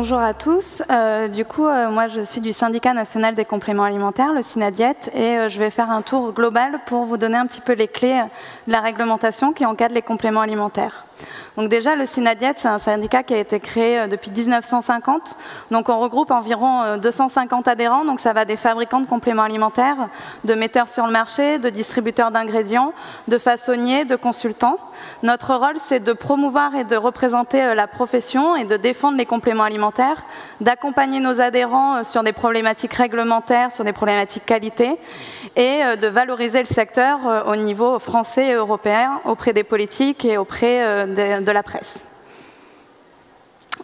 Bonjour à tous. Moi, je suis du Syndicat national des compléments alimentaires, le SYNADIET, et je vais faire un tour global pour vous donner un petit peu les clés de la réglementation qui encadre les compléments alimentaires. Donc déjà, le SYNADIET, c'est un syndicat qui a été créé depuis 1950. Donc on regroupe environ 250 adhérents. Donc ça va des fabricants de compléments alimentaires, de metteurs sur le marché, de distributeurs d'ingrédients, de façonniers, de consultants. Notre rôle, c'est de promouvoir et de représenter la profession et de défendre les compléments alimentaires, d'accompagner nos adhérents sur des problématiques réglementaires, sur des problématiques qualité, et de valoriser le secteur au niveau français et européen auprès des politiques et auprès de la presse.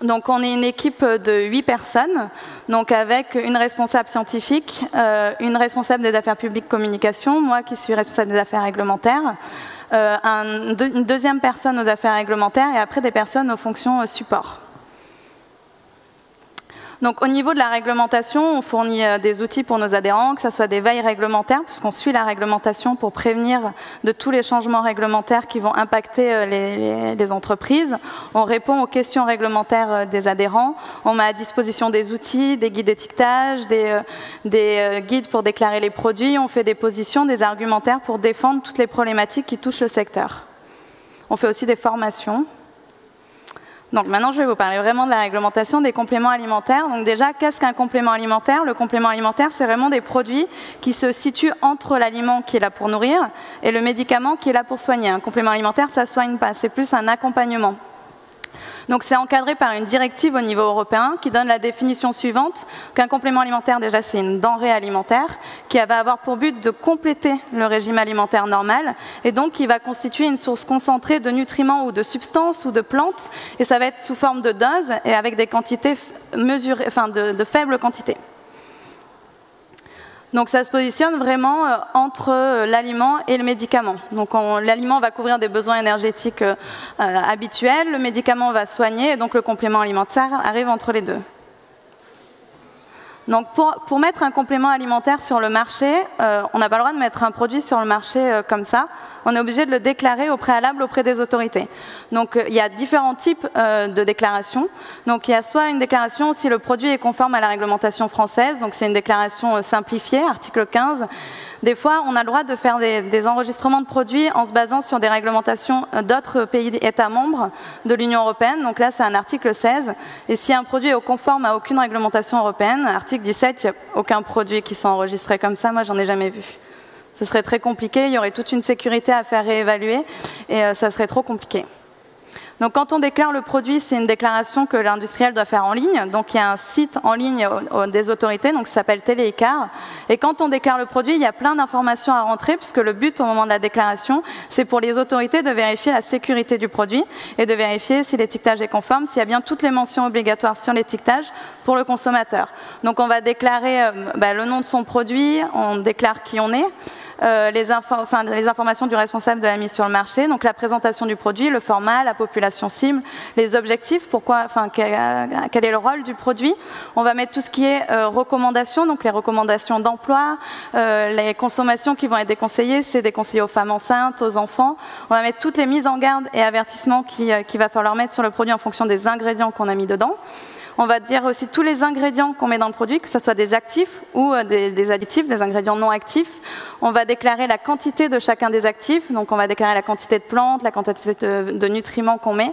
Donc on est une équipe de 8 personnes, donc avec une responsable scientifique, une responsable des affaires publiques communication, moi qui suis responsable des affaires réglementaires, une deuxième personne aux affaires réglementaires et après des personnes aux fonctions support. Donc, au niveau de la réglementation, on fournit des outils pour nos adhérents, que ce soit des veilles réglementaires, puisqu'on suit la réglementation pour prévenir de tous les changements réglementaires qui vont impacter les entreprises. On répond aux questions réglementaires des adhérents. On met à disposition des outils, des guides d'étiquetage, des guides pour déclarer les produits. On fait des positions, des argumentaires pour défendre toutes les problématiques qui touchent le secteur. On fait aussi des formations. Donc maintenant, je vais vous parler vraiment de la réglementation des compléments alimentaires. Donc déjà, qu'est-ce qu'un complément alimentaire? Le complément alimentaire, c'est vraiment des produits qui se situent entre l'aliment qui est là pour nourrir et le médicament qui est là pour soigner. Un complément alimentaire, ça ne soigne pas, c'est plus un accompagnement. Donc c'est encadré par une directive au niveau européen qui donne la définition suivante, qu'un complément alimentaire, déjà c'est une denrée alimentaire qui va avoir pour but de compléter le régime alimentaire normal et donc qui va constituer une source concentrée de nutriments ou de substances ou de plantes et ça va être sous forme de doses et avec des quantités mesurées, enfin de faibles quantités. Donc ça se positionne vraiment entre l'aliment et le médicament. Donc l'aliment va couvrir des besoins énergétiques habituels, le médicament va soigner et donc le complément alimentaire arrive entre les deux. Donc pour mettre un complément alimentaire sur le marché, on n'a pas le droit de mettre un produit sur le marché comme ça. On est obligé de le déclarer au préalable auprès des autorités. Donc il y a différents types de déclarations. Donc il y a soit une déclaration si le produit est conforme à la réglementation française, donc c'est une déclaration simplifiée, article 15. Des fois, on a le droit de faire des enregistrements de produits en se basant sur des réglementations d'autres pays États membres de l'Union européenne. Donc là, c'est un article 16. Et si un produit est conforme à aucune réglementation européenne, article 17, il n'y a aucun produit qui soit enregistré comme ça. Moi, j'en ai jamais vu. Ce serait très compliqué. Il y aurait toute une sécurité à faire réévaluer et ça serait trop compliqué. Donc quand on déclare le produit, c'est une déclaration que l'industriel doit faire en ligne. Donc il y a un site en ligne des autorités, donc ça s'appelle Téléécart. Et quand on déclare le produit, il y a plein d'informations à rentrer, puisque le but au moment de la déclaration, c'est pour les autorités de vérifier la sécurité du produit et de vérifier si l'étiquetage est conforme, s'il y a bien toutes les mentions obligatoires sur l'étiquetage pour le consommateur. Donc on va déclarer le nom de son produit, on déclare qui on est. Les informations du responsable de la mise sur le marché, donc la présentation du produit, le format, la population cible, les objectifs, quel est le rôle du produit. On va mettre tout ce qui est recommandations, donc les recommandations d'emploi, les consommations qui vont être déconseillées, c'est déconseillé aux femmes enceintes, aux enfants. On va mettre toutes les mises en garde et avertissements qu'il va falloir mettre sur le produit en fonction des ingrédients qu'on a mis dedans. On va dire aussi tous les ingrédients qu'on met dans le produit, que ce soit des actifs ou des additifs, des ingrédients non actifs. On va déclarer la quantité de chacun des actifs, donc on va déclarer la quantité de plantes, la quantité de nutriments qu'on met.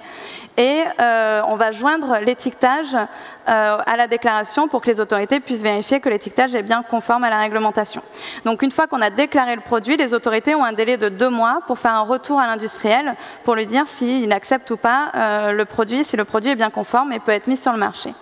Et on va joindre l'étiquetage à la déclaration pour que les autorités puissent vérifier que l'étiquetage est bien conforme à la réglementation. Donc une fois qu'on a déclaré le produit, les autorités ont un délai de 2 mois pour faire un retour à l'industriel pour lui dire s'il accepte ou pas le produit, si le produit est bien conforme et peut être mis sur le marché.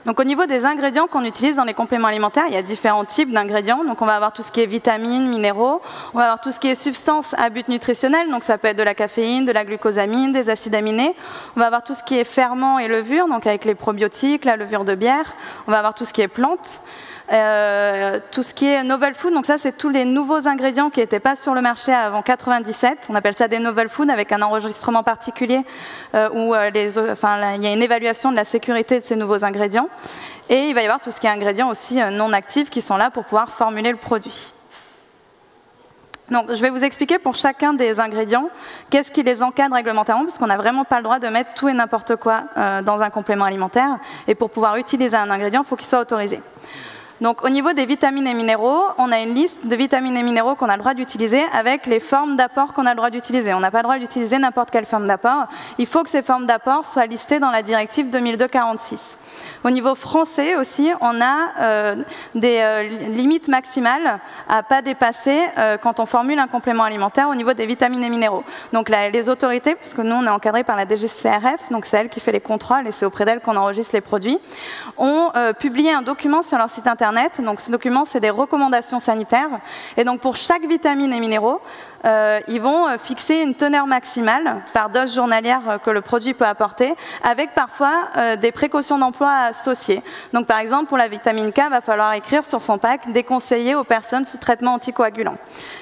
Donc au niveau des ingrédients qu'on utilise dans les compléments alimentaires, il y a différents types d'ingrédients. Donc on va avoir tout ce qui est vitamines, minéraux, on va avoir tout ce qui est substances à but nutritionnel, donc ça peut être de la caféine, de la glucosamine, des acides aminés. On va avoir tout ce qui est ferments et levures, donc avec les probiotiques, la levure de bière. On va avoir tout ce qui est plantes. Tout ce qui est novel food, donc ça c'est tous les nouveaux ingrédients qui n'étaient pas sur le marché avant 97. On appelle ça des novel food avec un enregistrement particulier où il y a une évaluation de la sécurité de ces nouveaux ingrédients. Et il va y avoir tout ce qui est ingrédients aussi non actifs qui sont là pour pouvoir formuler le produit. Donc, je vais vous expliquer pour chacun des ingrédients qu'est-ce qui les encadre réglementairement, parce qu'on n'a vraiment pas le droit de mettre tout et n'importe quoi dans un complément alimentaire. Et pour pouvoir utiliser un ingrédient, il faut qu'il soit autorisé. Donc, au niveau des vitamines et minéraux, on a une liste de vitamines et minéraux qu'on a le droit d'utiliser avec les formes d'apport qu'on a le droit d'utiliser. On n'a pas le droit d'utiliser n'importe quelle forme d'apport. Il faut que ces formes d'apport soient listées dans la directive 2002/46. Au niveau français aussi, on a des limites maximales à ne pas dépasser quand on formule un complément alimentaire au niveau des vitamines et minéraux. Donc là, les autorités, puisque nous on est encadré par la DGCCRF, donc c'est elle qui fait les contrôles et c'est auprès d'elle qu'on enregistre les produits, ont publié un document sur leur site internet. Donc ce document, c'est des recommandations sanitaires. Et donc pour chaque vitamine et minéraux, ils vont fixer une teneur maximale par dose journalière que le produit peut apporter, avec parfois des précautions d'emploi associées. Donc par exemple, pour la vitamine K, il va falloir écrire sur son pack « déconseillé aux personnes sous traitement anticoagulant ».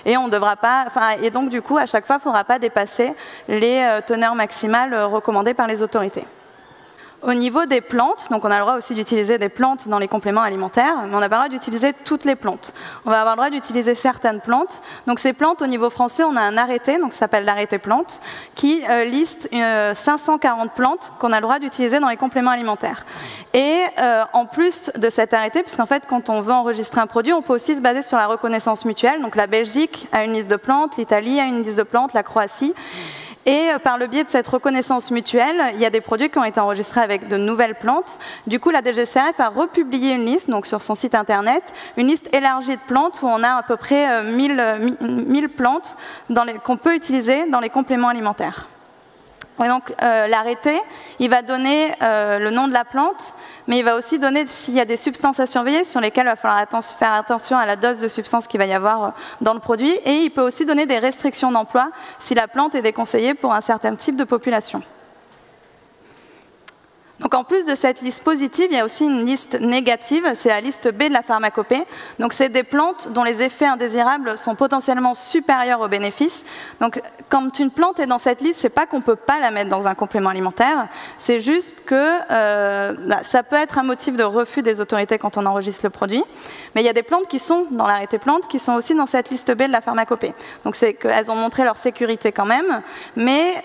Et on devra pas, et donc du coup, à chaque fois, il ne faudra pas dépasser les teneurs maximales recommandées par les autorités. Au niveau des plantes, donc on a le droit aussi d'utiliser des plantes dans les compléments alimentaires, mais on n'a pas le droit d'utiliser toutes les plantes. On va avoir le droit d'utiliser certaines plantes. Donc ces plantes, au niveau français, on a un arrêté, donc ça s'appelle l'arrêté plantes, qui liste 540 plantes qu'on a le droit d'utiliser dans les compléments alimentaires. Et en plus de cet arrêté, puisqu'en fait, quand on veut enregistrer un produit, on peut aussi se baser sur la reconnaissance mutuelle. Donc la Belgique a une liste de plantes, l'Italie a une liste de plantes, la Croatie. Et par le biais de cette reconnaissance mutuelle, il y a des produits qui ont été enregistrés avec de nouvelles plantes. Du coup, la DGCCRF a republié une liste, donc sur son site internet, une liste élargie de plantes où on a à peu près 1000 plantes qu'on peut utiliser dans les compléments alimentaires. Et donc l'arrêté, il va donner le nom de la plante, mais il va aussi donner s'il y a des substances à surveiller sur lesquelles il va falloir faire attention à la dose de substance qu'il va y avoir dans le produit. Et il peut aussi donner des restrictions d'emploi si la plante est déconseillée pour un certain type de population. Donc en plus de cette liste positive, il y a aussi une liste négative, c'est la liste B de la pharmacopée. Donc c'est des plantes dont les effets indésirables sont potentiellement supérieurs aux bénéfices. Donc quand une plante est dans cette liste, c'est pas qu'on peut pas la mettre dans un complément alimentaire, c'est juste que ça peut être un motif de refus des autorités quand on enregistre le produit. Mais il y a des plantes qui sont dans l'arrêté plantes qui sont aussi dans cette liste B de la pharmacopée. Donc c'est qu'elles ont montré leur sécurité quand même, mais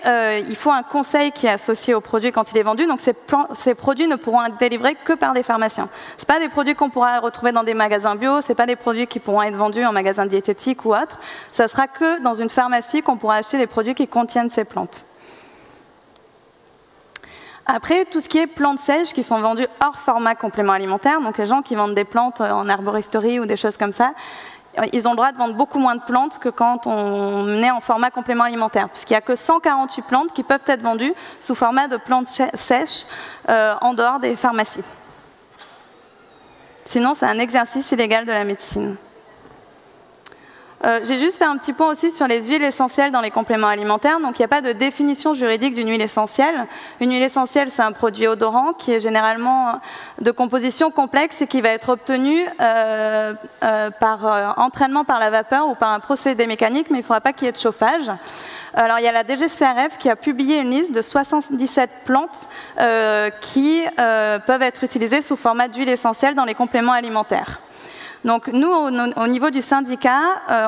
il faut un conseil qui est associé au produit quand il est vendu. Donc ces produits ne pourront être délivrés que par des pharmaciens. Ce pas des produits qu'on pourra retrouver dans des magasins bio, ce pas des produits qui pourront être vendus en magasin diététique ou autre. Ça sera que dans une pharmacie qu'on pourra acheter des produits qui contiennent ces plantes. Après, tout ce qui est plantes sèches qui sont vendues hors format complément alimentaire, donc les gens qui vendent des plantes en herboristerie ou des choses comme ça, ils ont le droit de vendre beaucoup moins de plantes que quand on est en format complément alimentaire, puisqu'il n'y a que 148 plantes qui peuvent être vendues sous format de plantes sèches en dehors des pharmacies. Sinon, c'est un exercice illégal de la médecine. J'ai juste fait un petit point aussi sur les huiles essentielles dans les compléments alimentaires. Donc il n'y a pas de définition juridique d'une huile essentielle. Une huile essentielle, c'est un produit odorant qui est généralement de composition complexe et qui va être obtenu par entraînement par la vapeur ou par un procédé mécanique, mais il ne faudra pas qu'il y ait de chauffage. Alors il y a la DGCCRF qui a publié une liste de 77 plantes qui peuvent être utilisées sous format d'huile essentielle dans les compléments alimentaires. Donc nous, au niveau du syndicat,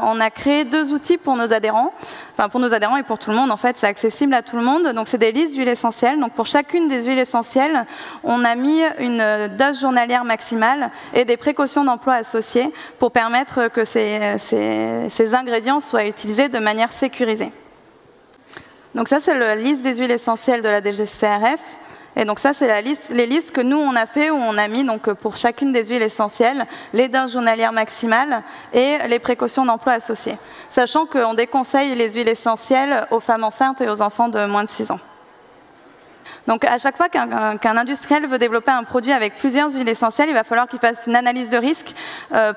on a créé 2 outils pour nos adhérents, enfin pour nos adhérents et pour tout le monde, en fait, c'est accessible à tout le monde. Donc c'est des listes d'huiles essentielles. Donc pour chacune des huiles essentielles, on a mis une dose journalière maximale et des précautions d'emploi associées pour permettre que ces ingrédients soient utilisés de manière sécurisée. Donc ça, c'est la liste des huiles essentielles de la DGCCRF. Et donc ça, c'est les listes que nous, on a fait, où on a mis donc, pour chacune des huiles essentielles les doses journalières maximales et les précautions d'emploi associées. Sachant qu'on déconseille les huiles essentielles aux femmes enceintes et aux enfants de moins de 6 ans. Donc à chaque fois qu'un industriel veut développer un produit avec plusieurs huiles essentielles, il va falloir qu'il fasse une analyse de risque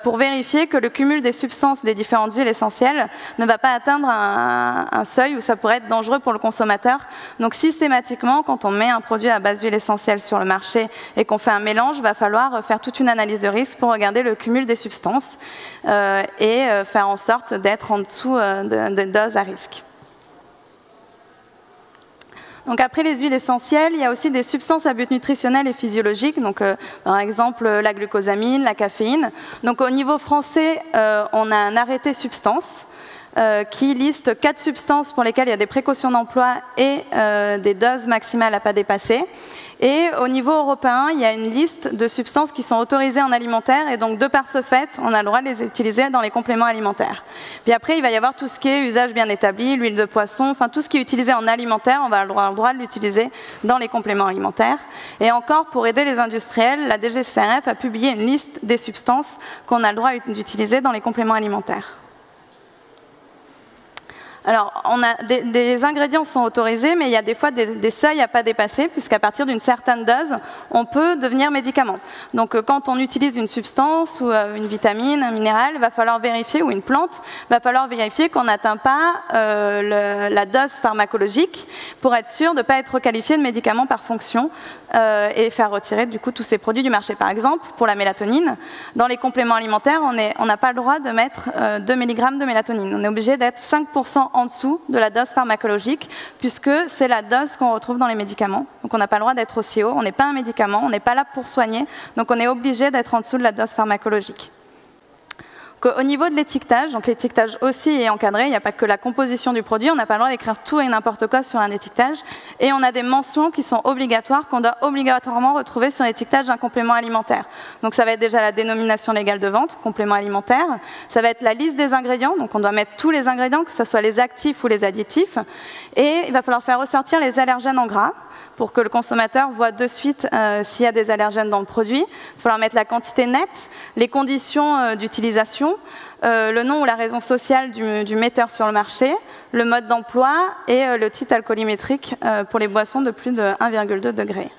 pour vérifier que le cumul des substances des différentes huiles essentielles ne va pas atteindre un seuil où ça pourrait être dangereux pour le consommateur. Donc systématiquement, quand on met un produit à base d'huile essentielle sur le marché et qu'on fait un mélange, il va falloir faire toute une analyse de risque pour regarder le cumul des substances et faire en sorte d'être en dessous de doses à risque. Donc après les huiles essentielles, il y a aussi des substances à but nutritionnel et physiologique, donc par exemple la glucosamine, la caféine. Donc au niveau français, on a un arrêté substance qui liste 4 substances pour lesquelles il y a des précautions d'emploi et des doses maximales à ne pas dépasser. Et au niveau européen, il y a une liste de substances qui sont autorisées en alimentaire et donc de par ce fait, on a le droit de les utiliser dans les compléments alimentaires. Puis après, il va y avoir tout ce qui est usage bien établi, l'huile de poisson, enfin tout ce qui est utilisé en alimentaire, on va avoir le droit de l'utiliser dans les compléments alimentaires. Et encore, pour aider les industriels, la DGCCRF a publié une liste des substances qu'on a le droit d'utiliser dans les compléments alimentaires. Alors, les ingrédients sont autorisés, mais il y a des fois des seuils à ne pas dépasser, puisqu'à partir d'une certaine dose, on peut devenir médicament. Donc, quand on utilise une substance ou une vitamine, un minéral, il va falloir vérifier, ou une plante, il va falloir vérifier qu'on n'atteint pas la dose pharmacologique pour être sûr de ne pas être qualifié de médicament par fonction et faire retirer du coup tous ces produits du marché. Par exemple, pour la mélatonine, dans les compléments alimentaires, on n'a pas le droit de mettre 2 mg de mélatonine. On est obligé d'être 5% en dessous de la dose pharmacologique, puisque c'est la dose qu'on retrouve dans les médicaments. Donc on n'a pas le droit d'être aussi haut, on n'est pas un médicament, on n'est pas là pour soigner, donc on est obligé d'être en dessous de la dose pharmacologique. Au niveau de l'étiquetage, donc l'étiquetage aussi est encadré, il n'y a pas que la composition du produit, on n'a pas le droit d'écrire tout et n'importe quoi sur un étiquetage, et on a des mentions qui sont obligatoires, qu'on doit obligatoirement retrouver sur l'étiquetage d'un complément alimentaire. Donc ça va être déjà la dénomination légale de vente, complément alimentaire, ça va être la liste des ingrédients, donc on doit mettre tous les ingrédients, que ce soit les actifs ou les additifs, et il va falloir faire ressortir les allergènes en gras, pour que le consommateur voit de suite s'il y a des allergènes dans le produit. Il va falloir mettre la quantité nette, les conditions d'utilisation, le nom ou la raison sociale du metteur sur le marché, le mode d'emploi et le titre alcoolimétrique pour les boissons de plus de 1,2 degré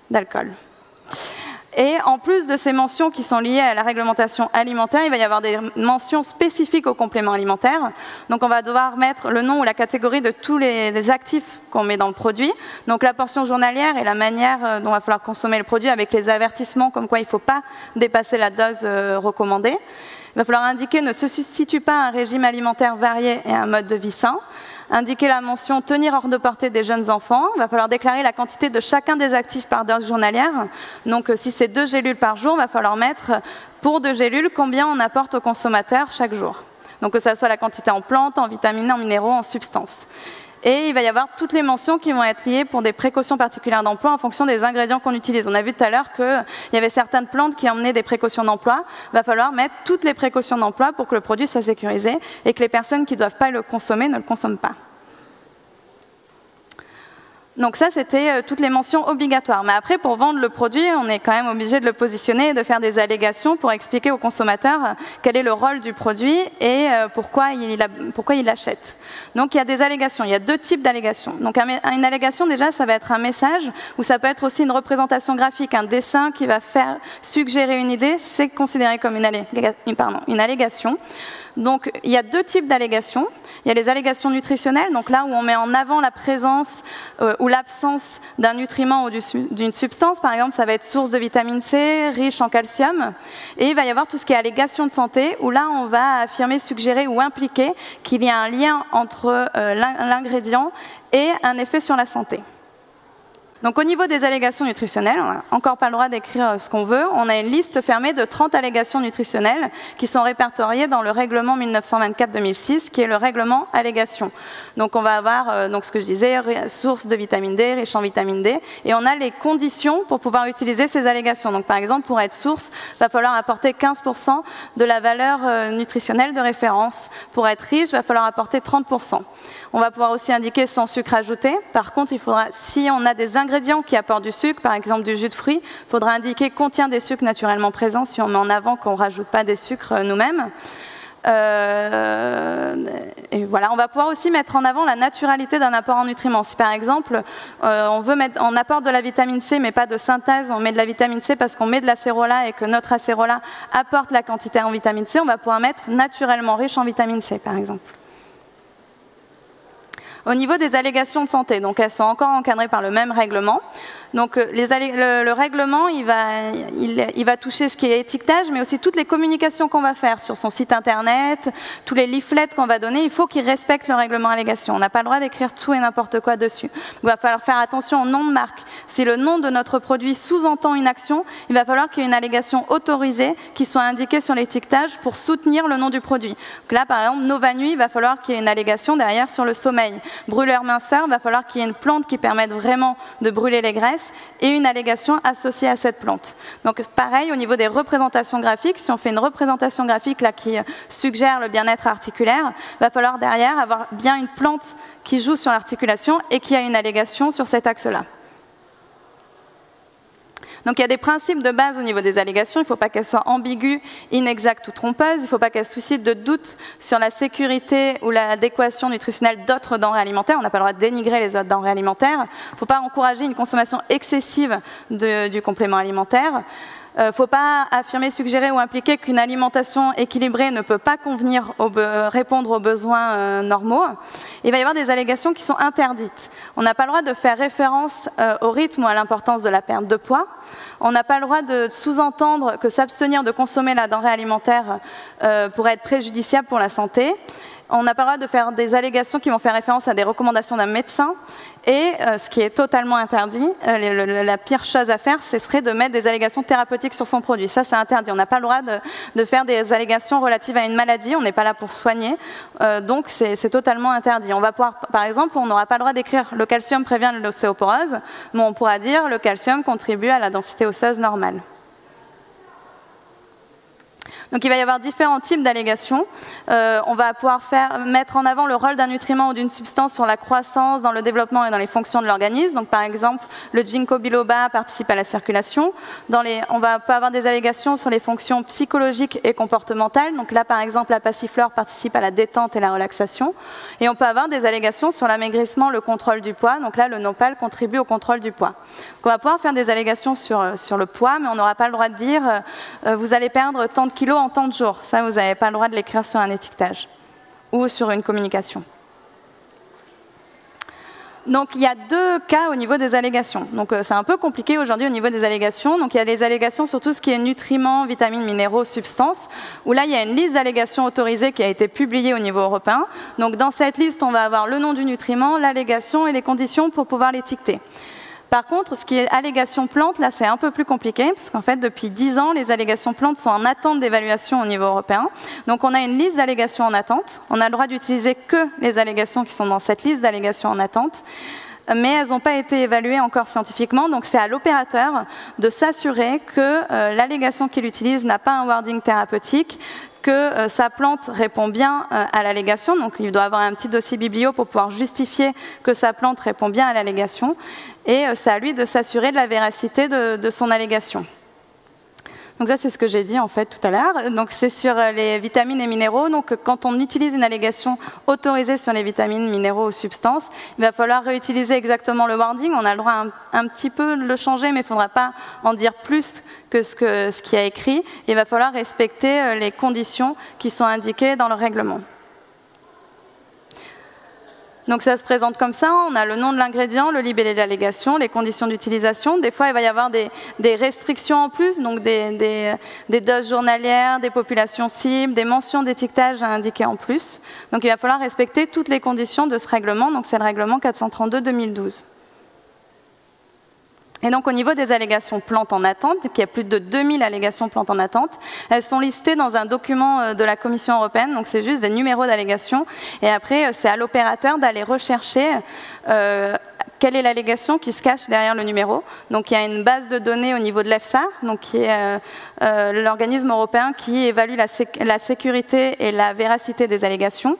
d'alcool. Et en plus de ces mentions qui sont liées à la réglementation alimentaire, il va y avoir des mentions spécifiques aux compléments alimentaires. Donc on va devoir mettre le nom ou la catégorie de tous les actifs qu'on met dans le produit. Donc la portion journalière et la manière dont il va falloir consommer le produit avec les avertissements comme quoi il ne faut pas dépasser la dose recommandée. Il va falloir indiquer ne se substitue pas à un régime alimentaire varié et à un mode de vie sain. Indiquer la mention « tenir hors de portée des jeunes enfants ». Il va falloir déclarer la quantité de chacun des actifs par dose journalière. Donc si c'est 2 gélules par jour, il va falloir mettre pour 2 gélules combien on apporte au consommateur chaque jour. Donc que ce soit la quantité en plantes, en vitamines, en minéraux, en substances. Et il va y avoir toutes les mentions qui vont être liées pour des précautions particulières d'emploi en fonction des ingrédients qu'on utilise. On a vu tout à l'heure qu'il y avait certaines plantes qui emmenaient des précautions d'emploi. Il va falloir mettre toutes les précautions d'emploi pour que le produit soit sécurisé et que les personnes qui ne doivent pas le consommer ne le consomment pas. Donc ça, c'était toutes les mentions obligatoires. Mais après, pour vendre le produit, on est quand même obligé de le positionner et de faire des allégations pour expliquer au consommateur quel est le rôle du produit et pourquoi il l'achète. Donc il y a des allégations, il y a 2 types d'allégations. Donc une allégation, déjà, ça va être un message, ou ça peut être aussi une représentation graphique, un dessin qui va faire suggérer une idée, c'est considéré comme une allégation. Donc, il y a 2 types d'allégations. Il y a les allégations nutritionnelles, donc là où on met en avant la présence ou l'absence d'un nutriment ou d'une substance. Par exemple, ça va être source de vitamine C, riche en calcium. Et il va y avoir tout ce qui est allégation de santé, où là, on va affirmer, suggérer ou impliquer qu'il y a un lien entre l'ingrédient et un effet sur la santé. Donc au niveau des allégations nutritionnelles, on n'a encore pas le droit d'écrire ce qu'on veut. On a une liste fermée de 30 allégations nutritionnelles qui sont répertoriées dans le règlement 1924-2006, qui est le règlement allégation. Donc on va avoir, ce que je disais, source de vitamine D, riche en vitamine D, et on a les conditions pour pouvoir utiliser ces allégations. Donc par exemple, pour être source, il va falloir apporter 15% de la valeur nutritionnelle de référence. Pour être riche, il va falloir apporter 30%. On va pouvoir aussi indiquer sans sucre ajouté. Par contre, il faudra, si on a des ingrédients qui apportent du sucre, par exemple du jus de fruits, il faudra indiquer contient des sucres naturellement présents si on met en avant qu'on ne rajoute pas des sucres nous-mêmes. Et voilà, on va pouvoir aussi mettre en avant la naturalité d'un apport en nutriments. Si par exemple, on apporte de la vitamine C mais pas de synthèse, on met de la vitamine C parce qu'on met de l'acérola et que notre acérola apporte la quantité en vitamine C, on va pouvoir mettre naturellement riche en vitamine C par exemple. Au niveau des allégations de santé, donc elles sont encore encadrées par le même règlement. Donc le règlement, il va toucher ce qui est étiquetage, mais aussi toutes les communications qu'on va faire sur son site internet, tous les leaflets qu'on va donner, il faut qu'ils respectent le règlement allégation. On n'a pas le droit d'écrire tout et n'importe quoi dessus. Donc, il va falloir faire attention au nom de marque. Si le nom de notre produit sous-entend une action, il va falloir qu'il y ait une allégation autorisée qui soit indiquée sur l'étiquetage pour soutenir le nom du produit. Donc là, par exemple, Nova Nuit, il va falloir qu'il y ait une allégation derrière sur le sommeil. Brûleur minceur, il va falloir qu'il y ait une plante qui permette vraiment de brûler les graisses et une allégation associée à cette plante. Donc pareil, au niveau des représentations graphiques, si on fait une représentation graphique là, qui suggère le bien-être articulaire, il va falloir derrière avoir bien une plante qui joue sur l'articulation et qui a une allégation sur cet axe-là. Donc il y a des principes de base au niveau des allégations, il ne faut pas qu'elles soient ambiguës, inexactes ou trompeuses, il ne faut pas qu'elles suscitent de doutes sur la sécurité ou l'adéquation nutritionnelle d'autres denrées alimentaires, on n'a pas le droit de dénigrer les autres denrées alimentaires, il ne faut pas encourager une consommation excessive du complément alimentaire. Il ne faut pas affirmer, suggérer ou impliquer qu'une alimentation équilibrée ne peut pas répondre aux besoins normaux. Il va y avoir des allégations qui sont interdites. On n'a pas le droit de faire référence au rythme ou à l'importance de la perte de poids. On n'a pas le droit de sous-entendre que s'abstenir de consommer la denrée alimentaire pourrait être préjudiciable pour la santé. On n'a pas le droit de faire des allégations qui vont faire référence à des recommandations d'un médecin. Et ce qui est totalement interdit, la pire chose à faire, ce serait de mettre des allégations thérapeutiques sur son produit. Ça, c'est interdit. On n'a pas le droit de faire des allégations relatives à une maladie. On n'est pas là pour soigner. Donc, c'est totalement interdit. On va pouvoir, par exemple, on n'aura pas le droit d'écrire « le calcium prévient l'ostéoporose », mais on pourra dire « le calcium contribue à la densité osseuse normale ». Donc il va y avoir différents types d'allégations. On va pouvoir mettre en avant le rôle d'un nutriment ou d'une substance sur la croissance, dans le développement et dans les fonctions de l'organisme. Donc par exemple, le ginkgo biloba participe à la circulation. On va avoir des allégations sur les fonctions psychologiques et comportementales. Donc là, par exemple, la passiflore participe à la détente et la relaxation. Et on peut avoir des allégations sur l'amaigrissement, le contrôle du poids. Donc là, le nopal contribue au contrôle du poids. Donc on va pouvoir faire des allégations sur le poids, mais on n'aura pas le droit de dire vous allez perdre tant de kilos en tant de jours. Ça, vous n'avez pas le droit de l'écrire sur un étiquetage ou sur une communication. Donc, il y a deux cas au niveau des allégations. Donc, c'est un peu compliqué aujourd'hui au niveau des allégations. Donc, il y a les allégations sur tout ce qui est nutriments, vitamines, minéraux, substances, où là, il y a une liste d'allégations autorisées qui a été publiée au niveau européen. Donc, dans cette liste, on va avoir le nom du nutriment, l'allégation et les conditions pour pouvoir l'étiqueter. Par contre, ce qui est allégation plante, là, c'est un peu plus compliqué, parce qu'en fait, depuis 10 ans, les allégations plantes sont en attente d'évaluation au niveau européen. Donc, on a une liste d'allégations en attente. On a le droit d'utiliser que les allégations qui sont dans cette liste d'allégations en attente, mais elles n'ont pas été évaluées encore scientifiquement. Donc, c'est à l'opérateur de s'assurer que l'allégation qu'il utilise n'a pas un wording thérapeutique, que sa plante répond bien à l'allégation. Donc, il doit avoir un petit dossier biblio pour pouvoir justifier que sa plante répond bien à l'allégation. Et c'est à lui de s'assurer de la véracité de son allégation. Donc ça, c'est ce que j'ai dit en fait tout à l'heure. Donc c'est sur les vitamines et minéraux. Donc quand on utilise une allégation autorisée sur les vitamines, minéraux ou substances, il va falloir réutiliser exactement le wording. On a le droit un petit peu de le changer, mais il ne faudra pas en dire plus que ce qui est écrit. Il va falloir respecter les conditions qui sont indiquées dans le règlement. Donc ça se présente comme ça, on a le nom de l'ingrédient, le libellé de l'allégation, les conditions d'utilisation. Des fois, il va y avoir des restrictions en plus, donc des doses journalières, des populations cibles, des mentions d'étiquetage à indiquer en plus. Donc il va falloir respecter toutes les conditions de ce règlement, donc c'est le règlement 432/2012. Et donc au niveau des allégations plantes en attente, il y a plus de 2000 allégations plantes en attente, elles sont listées dans un document de la Commission européenne, donc c'est juste des numéros d'allégation, et après c'est à l'opérateur d'aller rechercher quelle est l'allégation qui se cache derrière le numéro. Donc il y a une base de données au niveau de l'EFSA, donc qui est l'organisme européen qui évalue la sécurité et la véracité des allégations.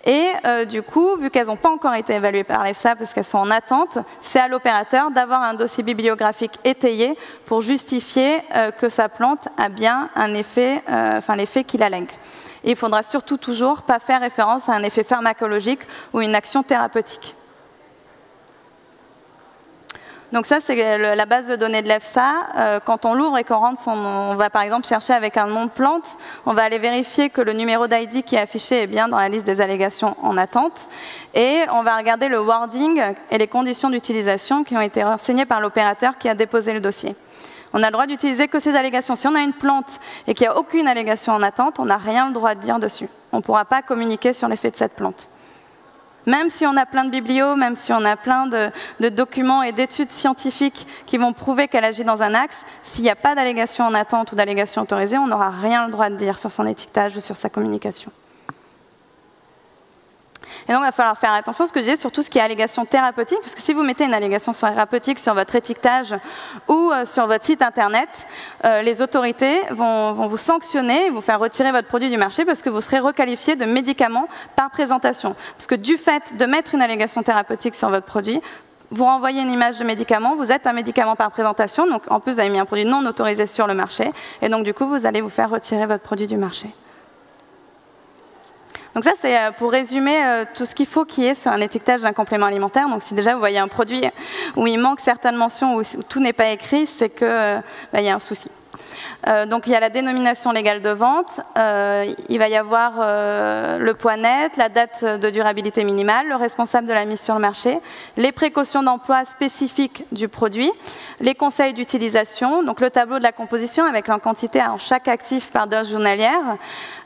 Et du coup, vu qu'elles n'ont pas encore été évaluées par l'EFSA parce qu'elles sont en attente, c'est à l'opérateur d'avoir un dossier bibliographique étayé pour justifier que sa plante a bien un effet, l'effet qu'il allègue. Et il faudra surtout toujours pas faire référence à un effet pharmacologique ou une action thérapeutique. Donc ça, c'est la base de données de l'EFSA. Quand on l'ouvre et qu'on rentre, on va par exemple chercher avec un nom de plante, on va aller vérifier que le numéro d'ID qui est affiché est bien dans la liste des allégations en attente. Et on va regarder le wording et les conditions d'utilisation qui ont été renseignées par l'opérateur qui a déposé le dossier. On a le droit d'utiliser que ces allégations. Si on a une plante et qu'il n'y a aucune allégation en attente, on n'a rien le droit de dire dessus. On ne pourra pas communiquer sur l'effet de cette plante. Même si on a plein de biblios, même si on a plein de documents et d'études scientifiques qui vont prouver qu'elle agit dans un axe, s'il n'y a pas d'allégation en attente ou d'allégation autorisée, on n'aura rien le droit de dire sur son étiquetage ou sur sa communication. Et donc, il va falloir faire attention à ce que je disais sur tout ce qui est allégation thérapeutique, parce que si vous mettez une allégation thérapeutique sur votre étiquetage ou sur votre site internet, les autorités vont vous sanctionner et vous faire retirer votre produit du marché parce que vous serez requalifié de médicament par présentation. Parce que du fait de mettre une allégation thérapeutique sur votre produit, vous renvoyez une image de médicament, vous êtes un médicament par présentation, donc en plus vous avez mis un produit non autorisé sur le marché, et donc du coup vous allez vous faire retirer votre produit du marché. Donc ça, c'est pour résumer tout ce qu'il faut qu'il y ait sur un étiquetage d'un complément alimentaire. Donc si déjà vous voyez un produit où il manque certaines mentions, où tout n'est pas écrit, c'est qu'il y a un souci. Donc il y a la dénomination légale de vente, il va y avoir le poids net, la date de durabilité minimale, le responsable de la mise sur le marché, les précautions d'emploi spécifiques du produit, les conseils d'utilisation, donc le tableau de la composition avec la quantité en chaque actif par dose journalière,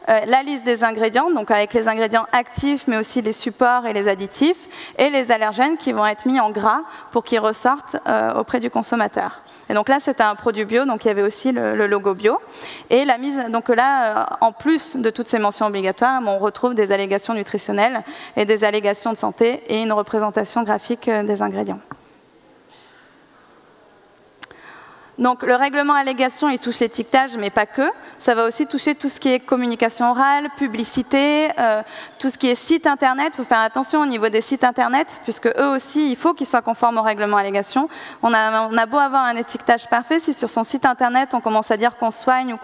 la liste des ingrédients, donc avec les ingrédients actifs, mais aussi les supports et les additifs, et les allergènes qui vont être mis en gras pour qu'ils ressortent auprès du consommateur. Et donc là, c'était un produit bio, donc il y avait aussi le logo bio. Et la mise, donc là, en plus de toutes ces mentions obligatoires, on retrouve des allégations nutritionnelles et des allégations de santé et une représentation graphique des ingrédients. Donc le règlement allégation, il touche l'étiquetage, mais pas que. Ça va aussi toucher tout ce qui est communication orale, publicité, tout ce qui est site internet. Il faut faire attention au niveau des sites internet, puisque eux aussi, il faut qu'ils soient conformes au règlement allégation. On a beau avoir un étiquetage parfait, si sur son site internet on commence à dire qu'on soigne ou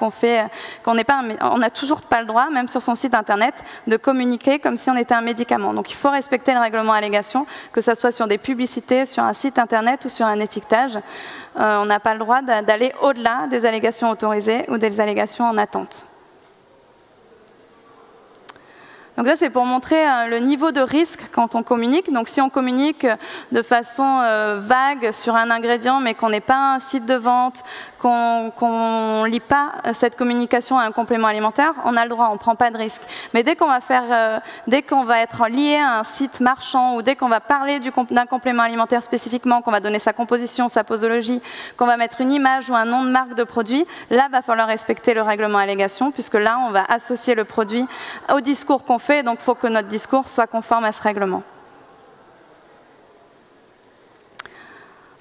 on n'a toujours pas le droit, même sur son site internet, de communiquer comme si on était un médicament. Donc il faut respecter le règlement allégation, que ce soit sur des publicités, sur un site internet ou sur un étiquetage. On n'a pas le droit d'aller au-delà des allégations autorisées ou des allégations en attente. Donc ça, c'est pour montrer le niveau de risque quand on communique. Donc si on communique de façon vague sur un ingrédient, mais qu'on n'est pas un site de vente, qu'on ne lit pas cette communication à un complément alimentaire, on a le droit, on ne prend pas de risque. Mais dès qu'on va être lié à un site marchand, ou dès qu'on va parler d'un complément alimentaire spécifiquement, qu'on va donner sa composition, sa posologie, qu'on va mettre une image ou un nom de marque de produit, là, il va falloir respecter le règlement allégation, puisque là, on va associer le produit au discours qu'on fait, donc il faut que notre discours soit conforme à ce règlement.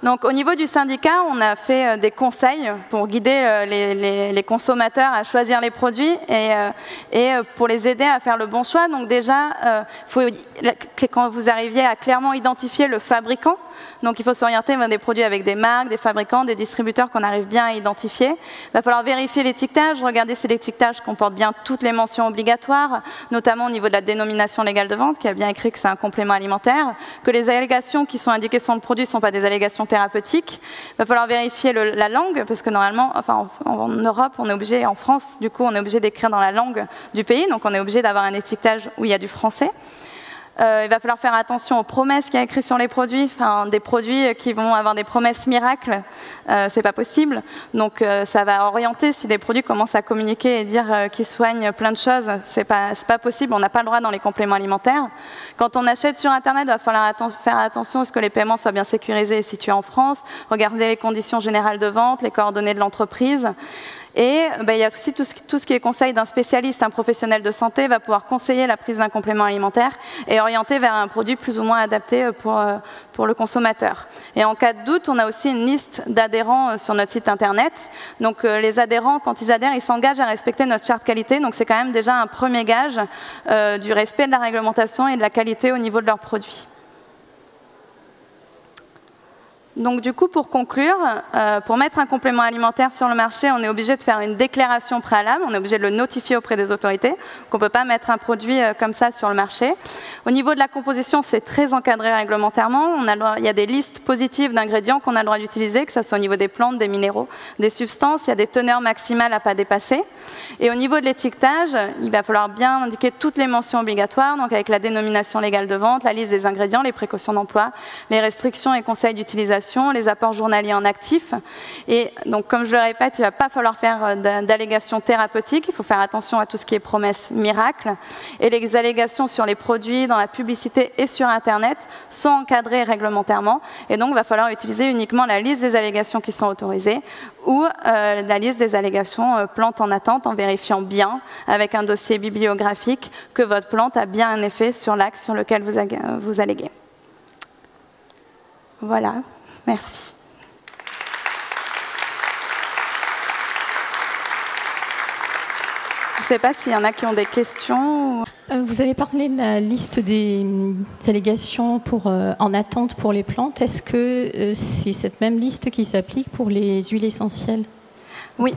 Donc, au niveau du syndicat, on a fait des conseils pour guider les consommateurs à choisir les produits et pour les aider à faire le bon choix. Donc déjà, quand vous arriviez à clairement identifier le fabricant, donc il faut s'orienter vers des produits avec des marques, des fabricants, des distributeurs qu'on arrive bien à identifier. Il va falloir vérifier l'étiquetage, regarder si l'étiquetage comporte bien toutes les mentions obligatoires, notamment au niveau de la dénomination légale de vente, qui a bien écrit que c'est un complément alimentaire, que les allégations qui sont indiquées sur le produit ne sont pas des allégations thérapeutiques. Il va falloir vérifier la langue, parce que normalement, enfin en Europe, on est obligé, en France, du coup, on est obligé d'écrire dans la langue du pays, donc on est obligé d'avoir un étiquetage où il y a du français. Il va falloir faire attention aux promesses qu'il y a écrites sur les produits, enfin, des produits qui vont avoir des promesses miracles, c'est pas possible. Donc ça va orienter si des produits commencent à communiquer et dire qu'ils soignent plein de choses, c'est pas possible, on n'a pas le droit dans les compléments alimentaires. Quand on achète sur internet, il va falloir faire attention à ce que les paiements soient bien sécurisés et situés en France, regarder les conditions générales de vente, les coordonnées de l'entreprise. Et il y a aussi tout ce qui est conseil d'un spécialiste, un professionnel de santé va pouvoir conseiller la prise d'un complément alimentaire et orienter vers un produit plus ou moins adapté pour le consommateur. Et en cas de doute, on a aussi une liste d'adhérents sur notre site internet. Donc les adhérents, quand ils adhèrent, ils s'engagent à respecter notre charte qualité. Donc c'est quand même déjà un premier gage du respect de la réglementation et de la qualité au niveau de leurs produits. Donc du coup, pour conclure, pour mettre un complément alimentaire sur le marché, on est obligé de faire une déclaration préalable, on est obligé de le notifier auprès des autorités, qu'on ne peut pas mettre un produit comme ça sur le marché. Au niveau de la composition, c'est très encadré réglementairement. Il y a des listes positives d'ingrédients qu'on a le droit d'utiliser, que ce soit au niveau des plantes, des minéraux, des substances. Il y a des teneurs maximales à ne pas dépasser. Et au niveau de l'étiquetage, il va falloir bien indiquer toutes les mentions obligatoires, donc avec la dénomination légale de vente, la liste des ingrédients, les précautions d'emploi, les restrictions et conseils d'utilisation, les apports journaliers en actifs. Et donc, comme je le répète, il ne va pas falloir faire d'allégations thérapeutiques. Il faut faire attention à tout ce qui est promesses miracles. Et les allégations sur les produits, dans la publicité et sur Internet sont encadrées réglementairement. Et donc, il va falloir utiliser uniquement la liste des allégations qui sont autorisées ou la liste des allégations plantes en attente, en vérifiant bien, avec un dossier bibliographique, que votre plante a bien un effet sur l'axe sur lequel vous alléguez. Voilà. Merci. Je ne sais pas s'il y en a qui ont des questions. Vous avez parlé de la liste des allégations en attente pour les plantes. Est-ce que c'est cette même liste qui s'applique pour les huiles essentielles? Oui,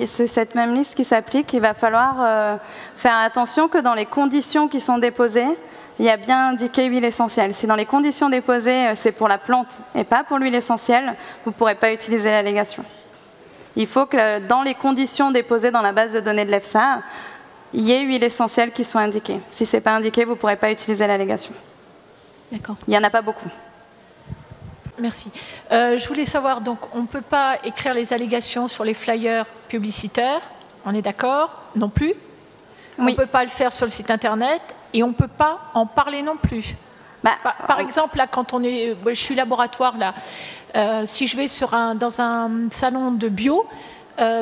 c'est cette même liste qui s'applique. Il va falloir faire attention que dans les conditions qui sont déposées, il y a bien indiqué huile essentielle. Si dans les conditions déposées, c'est pour la plante et pas pour l'huile essentielle, vous ne pourrez pas utiliser l'allégation. Il faut que dans les conditions déposées dans la base de données de l'EFSA, il y ait huile essentielle qui soit indiquée. Si ce n'est pas indiqué, vous ne pourrez pas utiliser l'allégation. D'accord. Il n'y en a pas beaucoup. Merci. Je voulais savoir, donc, on ne peut pas écrire les allégations sur les flyers publicitaires, on est d'accord? Non plus. Oui. On ne peut pas le faire sur le site internet et on ne peut pas en parler non plus. Par exemple, là, quand je suis laboratoire, là, si je vais dans un salon de bio,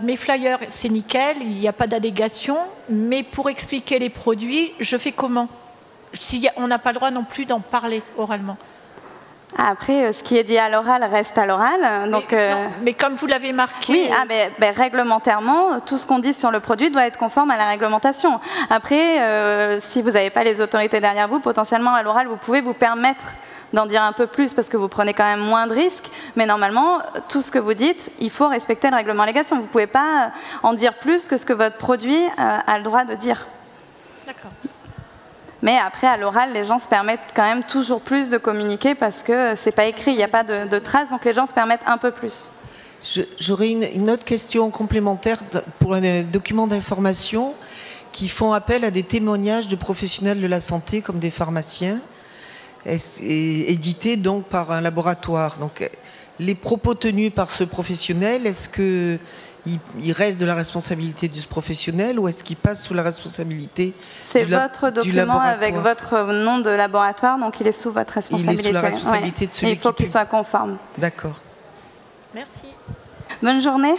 mes flyers, c'est nickel, il n'y a pas d'allégation, mais pour expliquer les produits, je fais comment? On n'a pas le droit non plus d'en parler oralement. Après, ce qui est dit à l'oral reste à l'oral. Mais comme vous l'avez marqué... Oui, réglementairement, tout ce qu'on dit sur le produit doit être conforme à la réglementation. Après, si vous n'avez pas les autorités derrière vous, potentiellement à l'oral, vous pouvez vous permettre d'en dire un peu plus parce que vous prenez quand même moins de risques. Mais normalement, tout ce que vous dites, il faut respecter le règlement allégation. Vous ne pouvez pas en dire plus que ce que votre produit a le droit de dire. D'accord. Mais après, à l'oral, les gens se permettent quand même toujours plus de communiquer parce que ce n'est pas écrit, il n'y a pas de traces, donc les gens se permettent un peu plus. J'aurais une autre question complémentaire pour les documents d'information qui font appel à des témoignages de professionnels de la santé comme des pharmaciens, édités donc par un laboratoire. Donc, les propos tenus par ce professionnel, est-ce que il reste de la responsabilité de ce professionnel ou est-ce qu'il passe sous la responsabilité du laboratoire? C'est votre document avec votre nom de laboratoire, donc il est sous votre responsabilité. Il est sous la responsabilité de celui qui... Il faut qu'il soit conforme. D'accord. Merci. Bonne journée.